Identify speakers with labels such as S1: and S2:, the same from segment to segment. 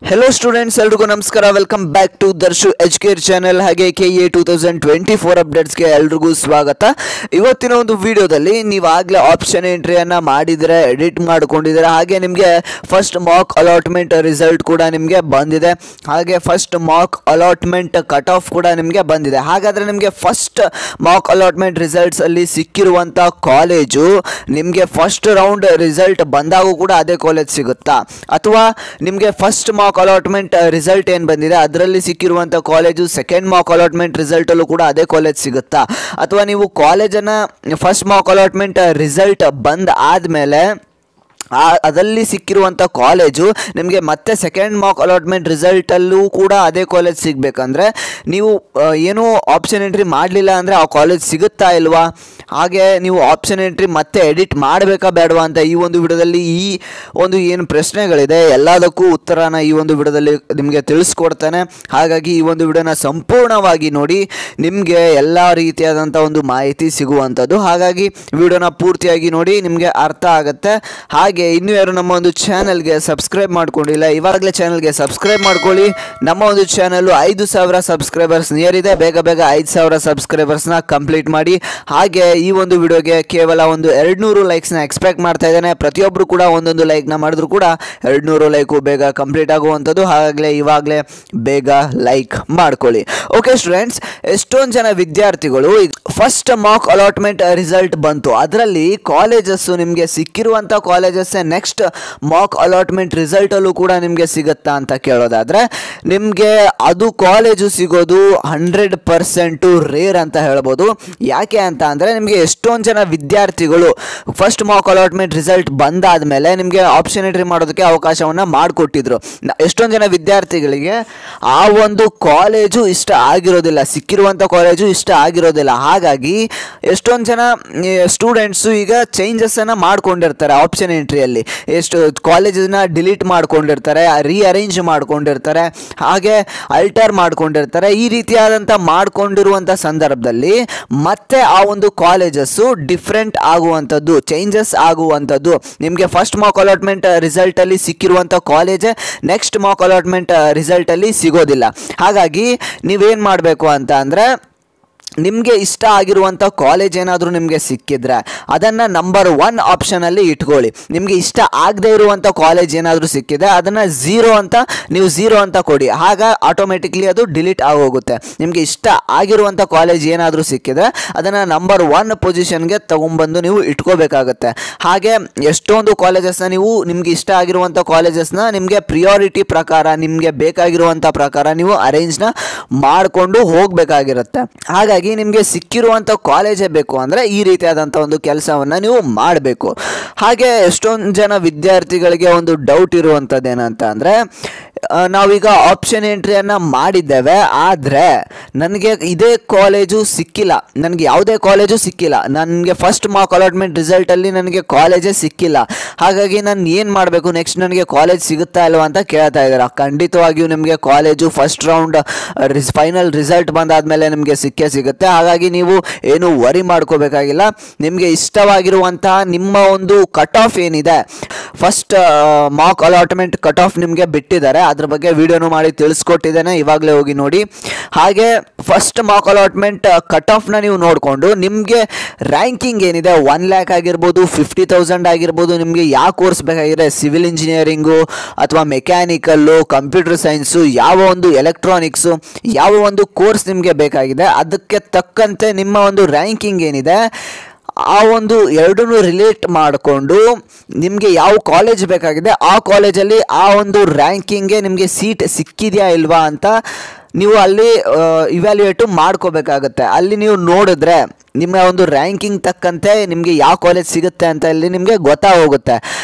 S1: Hello students एल्रिಗೂ ನಮಸ್ಕಾರ welcome back to Darshu Educare channel ಹಾಗೆ KA 2024 ಅಪ್ಡೇಟ್ಸ್ ಗೆ ಎಲ್ರಿಗೂ ಸ್ವಾಗತ। ಇವತ್ತಿನ ಒಂದು ವಿಡಿಯೋದಲ್ಲಿ ನೀವು ಆಗಲೇ ಆಪ್ಷನ್ ಎಂಟ್ರಿಯನ್ನ ಮಾಡಿದ್ರೆ ಎಡಿಟ್ ಮಾಡ್ಕೊಂಡಿದ್ದೀರಾ, ಹಾಗೆ ನಿಮಗೆ ಫಸ್ಟ್ ಮಾಕ್ ಅಲಾಟ್ಮೆಂಟ್ ರಿಸಲ್ಟ್ ಕೂಡ ನಿಮಗೆ ಬಂದಿದೆ, ಹಾಗೆ first mock allotment cut of ಕೂಡ ನಿಮಗೆ ಬಂದಿದೆ। ಹಾಗಾದ್ರೆ ನಿಮಗೆ ಫಸ್ಟ್ ಮಾಕ್ ಅಲಾಟ್ಮೆಂಟ್ ರಿಸಲ್ಟ್ಸ್ ಅಲ್ಲಿ ಸಿಕ್ಕಿರುವಂತ ಕಾಲೇಜು ನಿಮಗೆ ಫಸ್ಟ್ ರೌಂಡ್ ರಿಸಲ್ಟ್ ಬಂದಾಗೂ ಕೂಡ ಅದೇ ಕಾಲೇಜ್ ಸಿಗುತ್ತಾ, ಅಥವಾ ನಿಮಗೆ ಫಸ್ಟ್ ಮಾಕ್ ಅಲಾಟ್ಮೆಂಟ್ ರಿಸಲ್ಟ್ ಏನು ಬಂದಿದೆ ಅದರಲ್ಲಿ ಸಿಕ್ಕಿರುವಂಥ ಕಾಲೇಜು ಸೆಕೆಂಡ್ ಮಾಕ್ ಅಲಾಟ್ಮೆಂಟ್ ರಿಸಲ್ಟಲ್ಲೂ ಕೂಡ ಅದೇ ಕಾಲೇಜ್ ಸಿಗುತ್ತಾ, ಅಥವಾ ನೀವು ಕಾಲೇಜನ್ನು ಫಸ್ಟ್ ಮಾಕ್ ಅಲಾಟ್ಮೆಂಟ್ ರಿಸಲ್ಟ್ ಬಂದ್ ಆದಮೇಲೆ ಅದರಲ್ಲಿ ಸಿಕ್ಕಿರುವಂಥ ಕಾಲೇಜು ನಿಮಗೆ ಮತ್ತೆ ಸೆಕೆಂಡ್ ಮಾಕ್ ಅಲಾಟ್ಮೆಂಟ್ ರಿಸಲ್ಟಲ್ಲೂ ಕೂಡ ಅದೇ ಕಾಲೇಜ್ ಸಿಗಬೇಕಂದ್ರೆ ನೀವು ಏನೂ ಆಪ್ಷನ್ ಎಂಟ್ರಿ ಮಾಡಲಿಲ್ಲ ಅಂದರೆ ಆ ಕಾಲೇಜ್ ಸಿಗುತ್ತಾ ಇಲ್ವಾ, ಹಾಗೆ ನೀವು ಆಪ್ಷನ್ ಎಂಟ್ರಿ ಮತ್ತೆ ಎಡಿಟ್ ಮಾಡಬೇಕಾ ಬೇಡವಾ ಅಂತ ಈ ಒಂದು ವಿಡಿಯೋದಲ್ಲಿ ಈ ಒಂದು ಏನು ಪ್ರಶ್ನೆಗಳಿದೆ ಎಲ್ಲದಕ್ಕೂ ಉತ್ತರನ ಈ ಒಂದು ವಿಡಿಯೋದಲ್ಲಿ ನಿಮಗೆ ತಿಳಿಸ್ಕೊಡ್ತಾನೆ। ಹಾಗಾಗಿ ಈ ಒಂದು ವಿಡಿಯೋನ ಸಂಪೂರ್ಣವಾಗಿ ನೋಡಿ, ನಿಮಗೆ ಎಲ್ಲ ರೀತಿಯಾದಂಥ ಒಂದು ಮಾಹಿತಿ ಸಿಗುವಂಥದ್ದು, ಹಾಗಾಗಿ ವಿಡಿಯೋನ ಪೂರ್ತಿಯಾಗಿ ನೋಡಿ, ನಿಮಗೆ ಅರ್ಥ ಆಗುತ್ತೆ। ಹಾಗೆ ಇನ್ನೂ ಯಾರು ನಮ್ಮ ಒಂದು ಚಾನಲ್ಗೆ ಸಬ್ಸ್ಕ್ರೈಬ್ ಮಾಡ್ಕೊಂಡಿಲ್ಲ ಇವಾಗಲೇ ಚಾನಲ್ಗೆ ಸಬ್ಸ್ಕ್ರೈಬ್ ಮಾಡ್ಕೊಳ್ಳಿ। ನಮ್ಮ ಒಂದು ಚಾನಲ್ 5,000 ಸಬ್ಸ್ಕ್ರೈಬರ್ಸ್ ನಿಯರ್ ಇದೆ, ಬೇಗ 5,000 ಸಬ್ಸ್ಕ್ರೈಬರ್ಸ್ನ ಕಂಪ್ಲೀಟ್ ಮಾಡಿ। ಹಾಗೆ ಈ ಒಂದು ವಿಡಿಯೋಗೆ ಕೇವಲ ಒಂದು 200 ಲೈಕ್ಸ್ನ ಎಕ್ಸ್ಪೆಕ್ಟ್ ಮಾಡ್ತಾ ಇದ್ದೇನೆ, ಪ್ರತಿಯೊಬ್ಬರು ಕೂಡ ಒಂದೊಂದು ಲೈಕ್ನ ಮಾಡಿದ್ರು ಕೂಡ 200 ಲೈಕು ಬೇಗ ಕಂಪ್ಲೀಟ್ ಆಗುವಂಥದ್ದು, ಹಾಗಾಗಲೇ ಇವಾಗಲೇ ಬೇಗ ಲೈಕ್ ಮಾಡ್ಕೊಳ್ಳಿ। ಓಕೆ ಸ್ಟೂಡೆಂಟ್ಸ್, ಎಷ್ಟೊಂದು ಜನ ವಿದ್ಯಾರ್ಥಿಗಳು ಫಸ್ಟ್ ಮಾಕ್ ಅಲಾಟ್ಮೆಂಟ್ ರಿಸಲ್ಟ್ ಬಂತು, ಅದರಲ್ಲಿ ಕಾಲೇಜಸ್ಸು ನಿಮಗೆ ಸಿಕ್ಕಿರುವಂಥ ಕಾಲೇಜಸ್ ನೆಕ್ಸ್ಟ್ ಮಾಕ್ ಅಲಾಟ್ಮೆಂಟ್ ರಿಸಲ್ಟಲ್ಲೂ ಕೂಡ ನಿಮಗೆ ಸಿಗುತ್ತಾ ಅಂತ ಕೇಳೋದಾದರೆ ನಿಮಗೆ ಅದು ಕಾಲೇಜು ಸಿಗೋದು 100% ರೇರ್ ಅಂತ ಹೇಳ್ಬೋದು। ಯಾಕೆ ಅಂತ ಅಂದರೆ ನಿಮಗೆ ಎಷ್ಟೊಂದು ಜನ ವಿದ್ಯಾರ್ಥಿಗಳು ಫಸ್ಟ್ ಮಾಕ್ ಅಲಾಟ್ಮೆಂಟ್ ರಿಸಲ್ಟ್ ಬಂದಾದ ಮೇಲೆ ನಿಮಗೆ ಆಪ್ಷನ್ ಎಂಟ್ರಿ ಮಾಡೋದಕ್ಕೆ ಅವಕಾಶವನ್ನು ಮಾಡಿಕೊಟ್ಟಿದ್ರು, ಎಷ್ಟೊಂದು ಜನ ವಿದ್ಯಾರ್ಥಿಗಳಿಗೆ ಆ ಒಂದು ಕಾಲೇಜು ಇಷ್ಟ ಆಗಿರೋದಿಲ್ಲ, ಸಿಕ್ಕಿರುವಂಥ ಕಾಲೇಜು ಇಷ್ಟ ಆಗಿರೋದಿಲ್ಲ, ಹಾಗಾಗಿ ಎಷ್ಟೊಂದು ಜನ ಸ್ಟೂಡೆಂಟ್ಸು ಈಗ ಚೇಂಜಸ್ಸನ್ನು ಮಾಡ್ಕೊಂಡಿರ್ತಾರೆ ಆಪ್ಷನ್ ಎಂಟ್ರಿಯಲ್ಲಿ, ಎಷ್ಟು ಕಾಲೇಜನ್ನ ಡಿಲೀಟ್ ಮಾಡ್ಕೊಂಡಿರ್ತಾರೆ, ರೀಅರೇಂಜ್ ಮಾಡ್ಕೊಂಡಿರ್ತಾರೆ, ಹಾಗೆ ಅಲ್ಟರ್ ಮಾಡ್ಕೊಂಡಿರ್ತಾರೆ। ಈ ರೀತಿಯಾದಂಥ ಮಾಡ್ಕೊಂಡಿರುವಂಥ ಸಂದರ್ಭದಲ್ಲಿ ಮತ್ತೆ ಆ ಒಂದು ಕಾಲೇಜಸ್ಸು ಡಿಫ್ರೆಂಟ್ ಆಗುವಂಥದ್ದು, ಚೇಂಜಸ್ ಆಗುವಂಥದ್ದು, ನಿಮಗೆ ಫಸ್ಟ್ ಮಾಕ್ ಅಲಾಟ್ಮೆಂಟ್ ರಿಸಲ್ಟಲ್ಲಿ ಸಿಕ್ಕಿರುವಂಥ ಕಾಲೇಜೇ ನೆಕ್ಸ್ಟ್ ಮಾಕ್ ಅಲಾಟ್ಮೆಂಟ್ ರಿಸಲ್ಟಲ್ಲಿ ಸಿಗೋದಿಲ್ಲ। ಹಾಗಾಗಿ ನೀವೇನು ಮಾಡಬೇಕು ಅಂತ ಅಂದರೆ ನಿಮಗೆ ಇಷ್ಟ ಆಗಿರುವಂಥ ಕಾಲೇಜ್ ಏನಾದರೂ ನಿಮಗೆ ಸಿಕ್ಕಿದ್ರೆ ಅದನ್ನು ನಂಬರ್ 1 ಆಪ್ಷನಲ್ಲಿ ಇಟ್ಕೊಳ್ಳಿ, ನಿಮಗೆ ಇಷ್ಟ ಆಗದೇ ಇರುವಂಥ ಕಾಲೇಜ್ ಏನಾದರೂ ಸಿಕ್ಕಿದೆ ಅದನ್ನು 0 ಅಂತ ನೀವು 0 ಅಂತ ಕೊಡಿ, ಆಗ ಆಟೋಮೆಟಿಕ್ಲಿ ಅದು ಡಿಲೀಟ್ ಆಗೋಗುತ್ತೆ। ನಿಮಗೆ ಇಷ್ಟ ಆಗಿರುವಂಥ ಕಾಲೇಜ್ ಏನಾದರೂ ಸಿಕ್ಕಿದ್ರೆ ಅದನ್ನು ನಂಬರ್ 1 ಪೊಸಿಷನ್ಗೆ ತೊಗೊಂಬಂದು ನೀವು ಇಟ್ಕೋಬೇಕಾಗತ್ತೆ। ಹಾಗೆ ಎಷ್ಟೊಂದು ಕಾಲೇಜಸ್ನ ನೀವು ನಿಮಗೆ ಇಷ್ಟ ಆಗಿರುವಂಥ ಕಾಲೇಜಸ್ನ ನಿಮಗೆ ಪ್ರಿಯಾರಿಟಿ ಪ್ರಕಾರ ನಿಮಗೆ ಬೇಕಾಗಿರುವಂಥ ಪ್ರಕಾರ ನೀವು ಅರೇಂಜ್ನ ಮಾಡಿಕೊಂಡು ಹೋಗಬೇಕಾಗಿರುತ್ತೆ। ಹಾಗಾಗಿ ನಿಮಗೆ ಸಿಕ್ಕಿರುವಂಥ ಕಾಲೇಜೇ ಬೇಕು ಅಂದರೆ ಈ ರೀತಿಯಾದಂಥ ಒಂದು ಕೆಲಸವನ್ನು ನೀವು ಮಾಡಬೇಕು। ಹಾಗೆ ಎಷ್ಟೊಂದು ಜನ ವಿದ್ಯಾರ್ಥಿಗಳಿಗೆ ಒಂದು ಡೌಟ್ ಇರುವಂಥದ್ದು ಏನಂತ ಅಂದರೆ ನಾವೀಗ ಆಪ್ಷನ್ ಎಂಟ್ರಿಯನ್ನು ಮಾಡಿದ್ದೇವೆ, ಆದರೆ ನನಗೆ ಇದೇ ಕಾಲೇಜು ಸಿಕ್ಕಿಲ್ಲ, ನನಗೆ ಯಾವುದೇ ಕಾಲೇಜು ಸಿಕ್ಕಿಲ್ಲ, ನನಗೆ ಫಸ್ಟ್ ಮಾಕ್ ಅಲಾಟ್ಮೆಂಟ್ ರಿಸಲ್ಟಲ್ಲಿ ನನಗೆ ಕಾಲೇಜೇ ಸಿಕ್ಕಿಲ್ಲ, ಹಾಗಾಗಿ ನಾನು ಏನು ಮಾಡಬೇಕು, ನೆಕ್ಸ್ಟ್ ನನಗೆ ಕಾಲೇಜ್ ಸಿಗುತ್ತಾ ಇಲ್ವಾ ಅಂತ ಕೇಳ್ತಾ ಇದ್ದಾರೆ। ಖಂಡಿತವಾಗಿಯೂ ನಿಮಗೆ college first round final result ಬಂದಾದಮೇಲೆ ನಿಮಗೆ ಸಿಕ್ಕೇ ಸಿಗುತ್ತೆ, ಹಾಗಾಗಿ ನೀವು ಏನು ವರಿ ಮಾಡ್ಕೋಬೇಕಾಗಿಲ್ಲ। ನಿಮಗೆ ಇಷ್ಟವಾಗಿರುವಂತಹ ನಿಮ್ಮ ಒಂದು ಕಟ್ ಆಫ್ ಏನಿದೆ, first mock allotment cut off ನಿಮಗೆ ಬಿಟ್ಟಿದ್ದಾರೆ, ಅದ್ರ ಬಗ್ಗೆ ವಿಡಿಯೋನು ಮಾಡಿ ತಿಳಿಸ್ಕೊಟ್ಟಿದ್ದೇನೆ, ಇವಾಗಲೇ ಹೋಗಿ ನೋಡಿ। ಹಾಗೆ ಫಸ್ಟ್ ಮಾಕ್ ಅಲಾಟ್ಮೆಂಟ್ ಕಟ್ ಆಫ್ನ ನೀವು ನೋಡಿಕೊಂಡು ನಿಮಗೆ ರ್ಯಾಂಕಿಂಗ್ ಏನಿದೆ 1 ಲ್ಯಾಕ್ ಆಗಿರ್ಬೋದು, 50,000 ಆಗಿರ್ಬೋದು, ನಿಮಗೆ ಯಾವ ಕೋರ್ಸ್ ಬೇಕಾಗಿದೆ, ಸಿವಿಲ್ ಇಂಜಿನಿಯರಿಂಗು ಅಥವಾ ಮೆಕ್ಯಾನಿಕಲ್ಲು, ಕಂಪ್ಯೂಟರ್ ಸೈನ್ಸು, ಯಾವ ಒಂದು ಎಲೆಕ್ಟ್ರಾನಿಕ್ಸು, ಯಾವ ಒಂದು ಕೋರ್ಸ್ ನಿಮಗೆ ಬೇಕಾಗಿದೆ ಅದಕ್ಕೆ ತಕ್ಕಂತೆ ನಿಮ್ಮ ಒಂದು ರ್ಯಾಂಕಿಂಗ್ ಏನಿದೆ ಆ ಒಂದು ಎರಡನ್ನೂ ರಿಲೇಟ್ ಮಾಡಿಕೊಂಡು ನಿಮಗೆ ಯಾವ ಕಾಲೇಜ್ ಬೇಕಾಗಿದೆ ಆ ಕಾಲೇಜಲ್ಲಿ ಆ ಒಂದು ರ್ಯಾಂಕಿಂಗ್ಗೆ ನಿಮಗೆ ಸೀಟ್ ಸಿಕ್ಕಿದೆಯಾ ಇಲ್ವಾ ಅಂತ ನೀವು ಅಲ್ಲಿ ಇವ್ಯಾಲ್ಯೂಯೇಟು ಮಾಡ್ಕೋಬೇಕಾಗತ್ತೆ। ಅಲ್ಲಿ ನೀವು ನೋಡಿದ್ರೆ ನಿಮ್ಮ ಒಂದು ರ್ಯಾಂಕಿಂಗ್ ತಕ್ಕಂತೆ ನಿಮಗೆ ಯಾವ ಕಾಲೇಜ್ ಸಿಗುತ್ತೆ ಅಂತ ಇಲ್ಲಿ ನಿಮಗೆ ಗೊತ್ತಾಗೋಗುತ್ತೆ,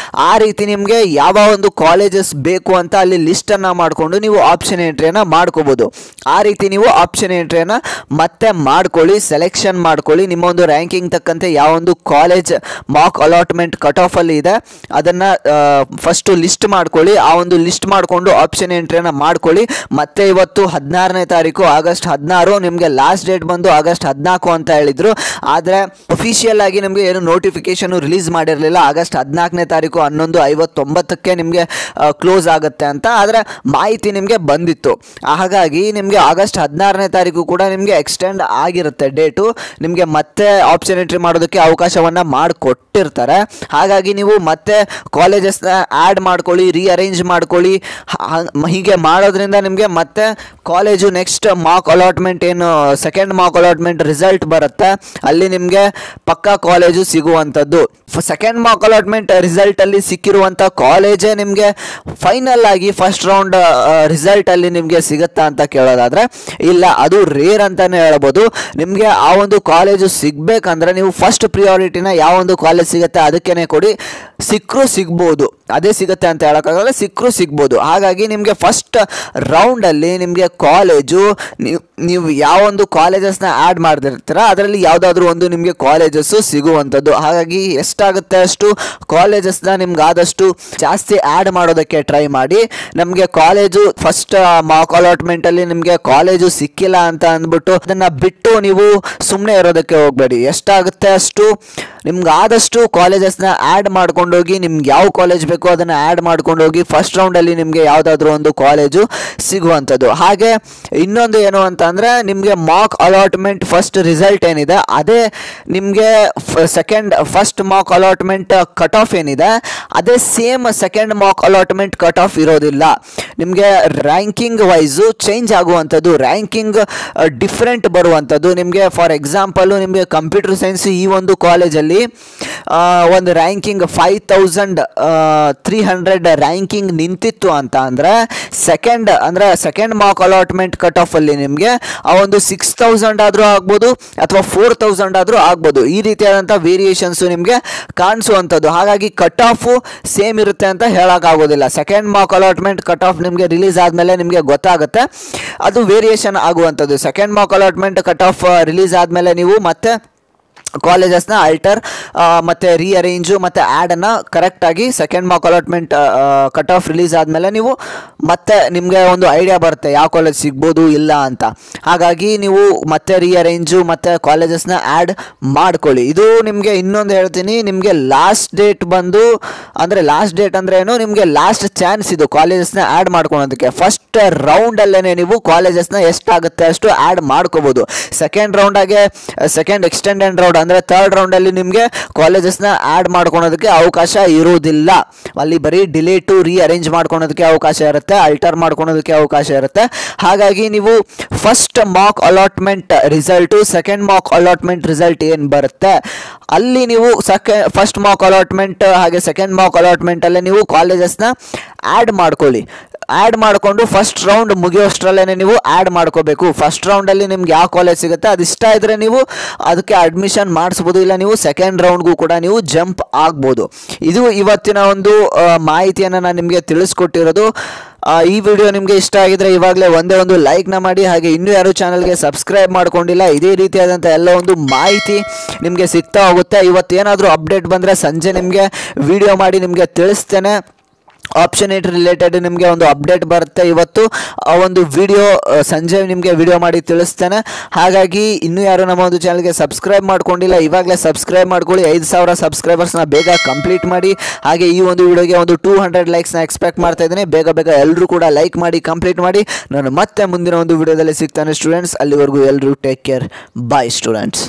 S1: ಆ ರೀತಿ ನಿಮಗೆ ಯಾವ ಒಂದು ಕಾಲೇಜಸ್ ಬೇಕು ಅಂತ ಅಲ್ಲಿ ಲಿಸ್ಟನ್ನು ಮಾಡಿಕೊಂಡು ನೀವು ಆಪ್ಷನ್ ಎಂಟ್ರಿಯನ್ನು ಮಾಡ್ಕೋಬೋದು। ಆ ರೀತಿ ನೀವು ಆಪ್ಷನ್ ಎಂಟ್ರಿಯನ್ನು ಮತ್ತೆ ಮಾಡ್ಕೊಳ್ಳಿ, ಸೆಲೆಕ್ಷನ್ ಮಾಡ್ಕೊಳ್ಳಿ, ನಿಮ್ಮ ಒಂದು ರ್ಯಾಂಕಿಂಗ್ ತಕ್ಕಂತೆ ಯಾವ ಒಂದು ಕಾಲೇಜ್ ಮಾಕ್ ಅಲಾಟ್ಮೆಂಟ್ ಕಟ್ ಆಫಲ್ಲಿ ಇದೆ ಅದನ್ನು ಫಸ್ಟು ಲಿಸ್ಟ್ ಮಾಡ್ಕೊಳ್ಳಿ, ಆ ಒಂದು ಲಿಸ್ಟ್ ಮಾಡಿಕೊಂಡು ಆಪ್ಷನ್ ಎಂಟ್ರಿಯನ್ನು ಮಾಡ್ಕೊಳ್ಳಿ। ಮತ್ತೆ ಇವತ್ತು 14 16ನೇ ತಾರೀಕು, ಆಗಸ್ಟ್ 16 ನಿಮಗೆ ಲಾಸ್ಟ್ ಡೇಟ್ ಬಂದು ಆಗಸ್ಟ್ 14 ಅಂತ ಹೇಳಿದ್ರು. ಆದರೆ ಅಫಿಷಿಯಲ್ ಆಗಿ ನಿಮಗೆ ಏನು ನೋಟಿಫಿಕೇಶನ್ ರಿಲೀಸ್ ಮಾಡಿರಲಿಲ್ಲ. ಆಗಸ್ಟ್ 14ನೇ ತಾರೀಕು 11:59ಕ್ಕೆ ನಿಮಗೆ ಕ್ಲೋಸ್ ಆಗುತ್ತೆ ಅಂತ, ಆದರೆ ಮಾಹಿತಿ ನಿಮಗೆ ಬಂದಿತ್ತು. ಹಾಗಾಗಿ ನಿಮಗೆ ಆಗಸ್ಟ್ 16ನೇ ತಾರೀಕು ಕೂಡ ನಿಮಗೆ ಎಕ್ಸ್ಟೆಂಡ್ ಆಗಿರುತ್ತೆ ಡೇಟು. ನಿಮಗೆ ಮತ್ತೆ ಆಪ್ಷನ್ ಎಂಟ್ರಿ ಮಾಡೋದಕ್ಕೆ ಅವಕಾಶವನ್ನು ಮಾಡಿಕೊಟ್ಟಿರ್ತಾರೆ. ಹಾಗಾಗಿ ನೀವು ಮತ್ತೆ ಕಾಲೇಜಸ್ನ ಆ್ಯಡ್ ಮಾಡ್ಕೊಳ್ಳಿ, ರೀಅರೇಂಜ್ ಮಾಡ್ಕೊಳ್ಳಿ. ಹೀಗೆ ಮಾಡೋದ್ರಿಂದ ನಿಮಗೆ ಮತ್ತೆ ಕಾಲೇಜು ನೆಕ್ಸ್ಟ್ ಮಾರ್ಕ್ ಅಲಾಟ್ಮೆಂಟ್ ಏನು ಸೆಕೆಂಡ್ ಮಾರ್ಕ್ ಅಲಾಟ್ಮೆಂಟ್ ರಿಸಲ್ಟ್ ಬರುತ್ತೆ, ಅಲ್ಲಿ ನಿಮಗೆ ಪಕ್ಕಾ ಕಾಲೇಜು ಸಿಗುವಂಥದ್ದು. ಸೆಕೆಂಡ್ ಮಾರ್ಕ್ ಅಲಾಟ್ಮೆಂಟ್ ರಿಸಲ್ಟಲ್ಲಿ ಸಿಕ್ಕಿರುವಂಥ ಕಾಲೇಜೇ ನಿಮಗೆ ಫೈನಲ್ ಆಗಿ ಫಸ್ಟ್ ರೌಂಡ್ ರಿಸಲ್ಟಲ್ಲಿ ನಿಮಗೆ ಸಿಗುತ್ತಾ ಅಂತ ಕೇಳೋದಾದರೆ ಇಲ್ಲ, ಅದು ರೇರ್ ಅಂತಲೇ ಹೇಳ್ಬೋದು. ನಿಮಗೆ ಆ ಒಂದು ಕಾಲೇಜು ಸಿಗಬೇಕಂದ್ರೆ ನೀವು ಫಸ್ಟ್ ಪ್ರಿಯಾರಿಟಿನ ಯಾವ ಒಂದು ಕಾಲೇಜ್ ಸಿಗುತ್ತೆ ಅದಕ್ಕೇ ಕೊಡಿ. ಸಿಕ್ಕರೂ ಸಿಗ್ಬೋದು, ಅದೇ ಸಿಗುತ್ತೆ ಅಂತ ಹೇಳೋಕ್ಕಾಗಲ್ಲ, ಸಿಕ್ಕರೂ ಸಿಗ್ಬೋದು. ಹಾಗಾಗಿ ನಿಮಗೆ ಫಸ್ಟ್ ರೌಂಡಲ್ಲಿ ನಿಮಗೆ ಕಾಲೇಜು ನೀವು ಯಾವ ಒಂದು ಕಾಲೇಜಸ್ನ ಆ್ಯಡ್ ಮಾಡ್ತಿರ್ತೀರ ಅದರಲ್ಲಿ ಯಾವುದಾದ್ರೂ ಒಂದು ನಿಮಗೆ ಕಾಲೇಜಸ್ಸು ಸಿಗುವಂಥದ್ದು. ಹಾಗಾಗಿ ಎಷ್ಟಾಗುತ್ತೆ ಅಷ್ಟು ಕಾಲೇಜಸ್ನ ನಿಮ್ಗೆ ಆದಷ್ಟು ಜಾಸ್ತಿ ಆ್ಯಡ್ ಮಾಡೋದಕ್ಕೆ ಟ್ರೈ ಮಾಡಿ. ನಮಗೆ ಕಾಲೇಜು ಫಸ್ಟ್ ಮಾರ್ಕ್ ಅಲಾಟ್ಮೆಂಟಲ್ಲಿ ನಿಮಗೆ ಕಾಲೇಜು ಸಿಕ್ಕಿಲ್ಲ ಅಂತ ಅಂದ್ಬಿಟ್ಟು ಅದನ್ನು ಬಿಟ್ಟು ನೀವು ಸುಮ್ಮನೆ ಇರೋದಕ್ಕೆ ಹೋಗಬೇಡಿ. ಎಷ್ಟಾಗುತ್ತೆ ಅಷ್ಟು ನಿಮ್ಗೆ ಆದಷ್ಟು ಕಾಲೇಜಸ್ನ ಆ್ಯಡ್ ಮಾಡ್ಕೊಂಡೋಗಿ, ನಿಮ್ಗೆ ಯಾವ ಕಾಲೇಜ್ ಬೇಕೋ ಅದನ್ನು ಆ್ಯಡ್ ಮಾಡ್ಕೊಂಡೋಗಿ ಫಸ್ಟ್ ರೌಂಡಲ್ಲಿ ನಿಮಗೆ ಯಾವುದಾದ್ರೂ ಒಂದು ಕಾಲೇಜು ಸಿಗುವಂಥದ್ದು. ಹಾಗೆ ಇನ್ನೊಂದು ಏನು ಅಂತ ಅಂದರೆ ನಿಮಗೆ ಮಾರ್ಕ್ ಅಲಾಟ್ಮೆಂಟ್ ಫಸ್ಟ್ ರಿಸಲ್ಟ್ ಏನಿದೆ ಅದೇ ನಿಮಗೆ first mark allotment cut of ಏನಿದೆ ಅದೇ same second mock allotment cut of ಇರೋದಿಲ್ಲ. ನಿಮಗೆ ರ್ಯಾಂಕಿಂಗ್ ವೈಸು ಚೇಂಜ್ ಆಗುವಂಥದ್ದು, ರ್ಯಾಂಕಿಂಗ್ ಡಿಫ್ರೆಂಟ್ ಬರುವಂಥದ್ದು. ನಿಮಗೆ ಫಾರ್ ಎಕ್ಸಾಂಪಲು ನಿಮಗೆ ಕಂಪ್ಯೂಟರ್ ಸೈನ್ಸ್ ಈ ಒಂದು ಕಾಲೇಜಲ್ಲಿ ಒಂದು ರ್ಯಾಂಕಿಂಗ್ 5300 ರ್ಯಾಂಕಿಂಗ್ ನಿಂತಿತ್ತು ಅಂತ ಅಂದರೆ ಸೆಕೆಂಡ್ ಮಾರ್ಕ್ ಅಲಾಟ್ಮೆಂಟ್ ಕಟ್ ಆಫಲ್ಲಿ ನಿಮಗೆ ಆ ಒಂದು 6000 ಆದರೂ ಆಗ್ಬೋದು ಅಥವಾ 4000 ಆದರೂ ಆಗ್ಬೋದು. ಈ ರೀತಿಯಾದಂಥ ವೇರಿಯೇಷನ್ಸು ನಿಮಗೆ ಕಾಣಿಸುವಂಥದ್ದು. ಹಾಗಾಗಿ ಕಟ್ ಆಫು ಸೇಮ್ ಇರುತ್ತೆ ಅಂತ ಹೇಳೋಕ್ಕಾಗೋದಿಲ್ಲ. Second mock allotment cut off ನಿಮಗೆ ರಿಲೀಸ್ ಆದಮೇಲೆ ನಿಮಗೆ ಗೊತ್ತಾಗುತ್ತೆ, ಅದು ವೇರಿಯೇಷನ್ ಆಗುವಂಥದ್ದು. Second mock allotment cut off release ಆದಮೇಲೆ ನೀವು ಮತ್ತೆ ಕಾಲೇಜಸ್ನ ಆಲ್ಟರ್ ಮತ್ತು ರೀಅರೇಂಜು ಮತ್ತು ಆ್ಯಡನ್ನು ಕರೆಕ್ಟಾಗಿ second mock allotment cut off release ಆದಮೇಲೆ ನೀವು ಮತ್ತೆ ನಿಮಗೆ ಒಂದು ಐಡಿಯಾ ಬರುತ್ತೆ ಯಾವ ಕಾಲೇಜ್ ಸಿಗ್ಬೋದು ಇಲ್ಲ ಅಂತ. ಹಾಗಾಗಿ ನೀವು ಮತ್ತೆ ರೀಅರೇಂಜು ಮತ್ತು ಕಾಲೇಜಸ್ನ ಆ್ಯಡ್ ಮಾಡ್ಕೊಳ್ಳಿ. ಇದು ನಿಮಗೆ ಇನ್ನೊಂದು ಹೇಳ್ತೀನಿ, ನಿಮಗೆ ಲಾಸ್ಟ್ ಡೇಟ್ ಬಂದು ಅಂದರೆ ಲಾಸ್ಟ್ ಡೇಟ್ ಅಂದರೆ ಏನು, ನಿಮಗೆ ಲಾಸ್ಟ್ ಚಾನ್ಸ್ ಇದು ಕಾಲೇಜಸ್ನ ಆ್ಯಡ್ ಮಾಡ್ಕೊಳೋದಕ್ಕೆ. ಫಸ್ಟ್ ರೌಂಡಲ್ಲೇ ನೀವು ಕಾಲೇಜಸ್ನ ಎಷ್ಟಾಗುತ್ತೆ ಅಷ್ಟು ಆ್ಯಡ್ ಮಾಡ್ಕೋಬೋದು. ಸೆಕೆಂಡ್ ಎಕ್ಸ್ಟೆಂಡೆಡ್ ರೌಂಡ್ ಅಂದರೆ ಥರ್ಡ್ ರೌಂಡಲ್ಲಿ ನಿಮಗೆ ಕಾಲೇಜಸ್ನ ಆ್ಯಡ್ ಮಾಡ್ಕೊಳೋದಕ್ಕೆ ಅವಕಾಶ ಇರೋದಿಲ್ಲ. ಅಲ್ಲಿ ಬರೀ ಡಿಲೀಟು ರೀಅರೇಂಜ್ ಮಾಡ್ಕೊಳೋದಕ್ಕೆ ಅವಕಾಶ ಇರುತ್ತೆ, ಅಲ್ಟರ್ ಮಾಡ್ಕೊಳೋದಕ್ಕೆ ಅವಕಾಶ ಇರುತ್ತೆ. ಹಾಗಾಗಿ ನೀವು first mark allotment result second mock allotment result ಏನು ಬರುತ್ತೆ ಅಲ್ಲಿ ನೀವು ಫಸ್ಟ್ ಮಾರ್ಕ್ ಅಲಾಟ್ಮೆಂಟ್ ಹಾಗೆ ಸೆಕೆಂಡ್ ಮಾರ್ಕ್ ಅಲಾಟ್ಮೆಂಟಲ್ಲೇ ನೀವು ಕಾಲೇಜಸ್ನ ಆ್ಯಡ್ ಮಾಡ್ಕೊಳ್ಳಿ. ಆ್ಯಡ್ ಮಾಡಿಕೊಂಡು ಫಸ್ಟ್ ರೌಂಡ್ ಮುಗಿಯೋಷ್ಟರಲ್ಲೇ ನೀವು ಆ್ಯಡ್ ಮಾಡ್ಕೋಬೇಕು. ಫಸ್ಟ್ ರೌಂಡಲ್ಲಿ ನಿಮ್ಗೆ ಯಾವ ಕಾಲೇಜ್ ಸಿಗುತ್ತೆ ಅದು ಇಷ್ಟ ಇದ್ದರೆ ನೀವು ಅದಕ್ಕೆ ಅಡ್ಮಿಷನ್ ಮಾಡಿಸ್ಬೋದು, ಇಲ್ಲ ನೀವು ಸೆಕೆಂಡ್ ರೌಂಡ್ಗೂ ಕೂಡ ನೀವು ಜಂಪ್ ಆಗ್ಬೋದು. ಇದು ಇವತ್ತಿನ ಒಂದು ಮಾಹಿತಿಯನ್ನು ನಾನು ನಿಮಗೆ ತಿಳಿಸ್ಕೊಟ್ಟಿರೋದು. ಈ ವಿಡಿಯೋ ನಿಮಗೆ ಇಷ್ಟ ಆಗಿದ್ರೆ ಇವಾಗಲೇ ಒಂದೇ ಒಂದು ಲೈಕ್ನ ಮಾಡಿ. ಹಾಗೆ ಇನ್ನೂ ಯಾರು ಚಾನಲ್ಗೆ ಸಬ್ಸ್ಕ್ರೈಬ್ ಮಾಡ್ಕೊಂಡಿಲ್ಲ, ಇದೇ ರೀತಿಯಾದಂಥ ಎಲ್ಲ ಒಂದು ಮಾಹಿತಿ ನಿಮಗೆ ಸಿಗ್ತಾ ಹೋಗುತ್ತೆ. ಇವತ್ತೇನಾದರೂ ಅಪ್ಡೇಟ್ ಬಂದರೆ ಸಂಜೆ ನಿಮಗೆ ವಿಡಿಯೋ ಮಾಡಿ ನಿಮಗೆ ತಿಳಿಸ್ತೇನೆ. ಆಪ್ಷನ್ ಏಟ್ ರಿಲೇಟೆಡ್ ನಿಮಗೆ ಒಂದು ಅಪ್ಡೇಟ್ ಬರುತ್ತೆ ಇವತ್ತು, ಆ ಒಂದು ವಿಡಿಯೋ ಸಂಜೆ ನಿಮಗೆ ವಿಡಿಯೋ ಮಾಡಿ ತಿಳಿಸ್ತೇನೆ. ಹಾಗಾಗಿ ಇನ್ನೂ ಯಾರು ನಮ್ಮ ಒಂದು ಚಾನಲ್ಗೆ ಸಬ್ಸ್ಕ್ರೈಬ್ ಮಾಡ್ಕೊಂಡಿಲ್ಲ ಇವಾಗಲೇ ಸಬ್ಸ್ಕ್ರೈಬ್ ಮಾಡ್ಕೊಳ್ಳಿ. 5000 ಸಬ್ಸ್ಕ್ರೈಬರ್ಸ್ನ ಬೇಗ ಕಂಪ್ಲೀಟ್ ಮಾಡಿ. ಹಾಗೆ ಈ ಒಂದು ವಿಡಿಯೋಗೆ ಒಂದು 200 ಲೈಕ್ಸ್ನ ಎಕ್ಸ್ಪೆಕ್ಟ್ ಮಾಡ್ತಾ ಇದ್ದೀನಿ. ಬೇಗ ಎಲ್ಲರೂ ಕೂಡ ಲೈಕ್ ಮಾಡಿ ಕಂಪ್ಲೀಟ್ ಮಾಡಿ. ನಾನು ಮತ್ತೆ ಮುಂದಿನ ಒಂದು ವಿಡಿಯೋದಲ್ಲಿ ಸಿಗ್ತಾನೆ ಸ್ಟೂಡೆಂಟ್ಸ್. ಅಲ್ಲಿವರೆಗೂ ಎಲ್ಲರೂ ಟೇಕ್ ಕೇರ್. ಬಾಯ್ ಸ್ಟೂಡೆಂಟ್ಸ್.